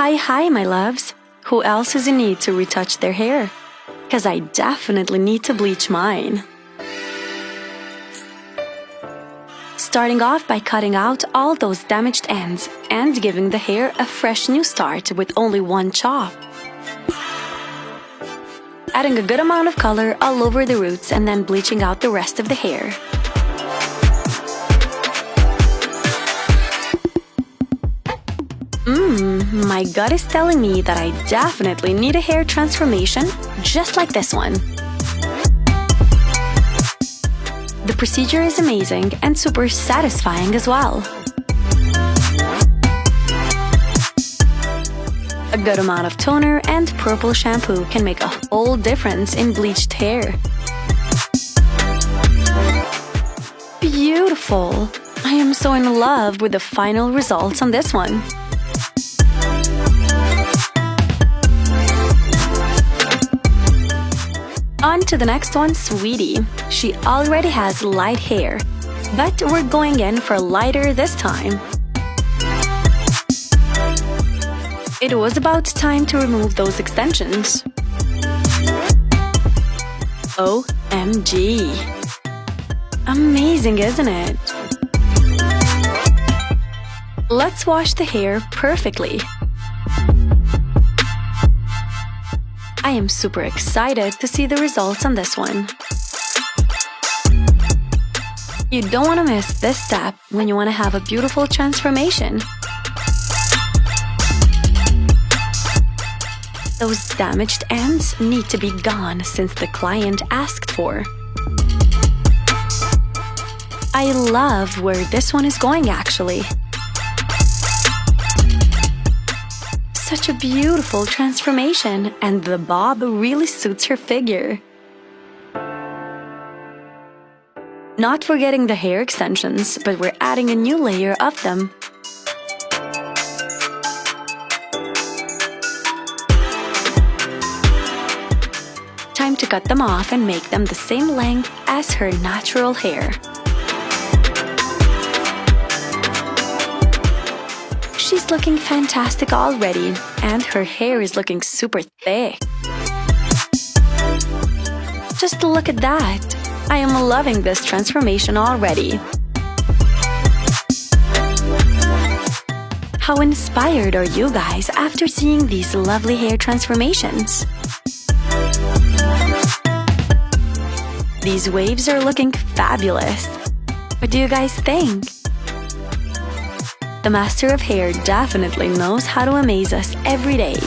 Hi, my loves. Who else is in need to retouch their hair? 'Cause I definitely need to bleach mine. Starting off by cutting out all those damaged ends and giving the hair a fresh new start with only one chop. Adding a good amount of color all over the roots and then bleaching out the rest of the hair. My gut is telling me that I definitely need a hair transformation just like this one. The procedure is amazing and super satisfying as well. A good amount of toner and purple shampoo can make a whole difference in bleached hair. Beautiful! I am so in love with the final results on this one. On to the next one, Sweetie. She already has light hair, but we're going in for lighter this time. It was about time to remove those extensions. OMG! Amazing, isn't it? Let's wash the hair perfectly. I am super excited to see the results on this one. You don't want to miss this step when you want to have a beautiful transformation. Those damaged ends need to be gone since the client asked for. I love where this one is going actually. Such a beautiful transformation, and the bob really suits her figure. Not forgetting the hair extensions, but we're adding a new layer of them. Time to cut them off and make them the same length as her natural hair. She's looking fantastic already, and her hair is looking super thick. Just look at that! I am loving this transformation already. How inspired are you guys after seeing these lovely hair transformations? These waves are looking fabulous. What do you guys think? The master of hair definitely knows how to amaze us every day.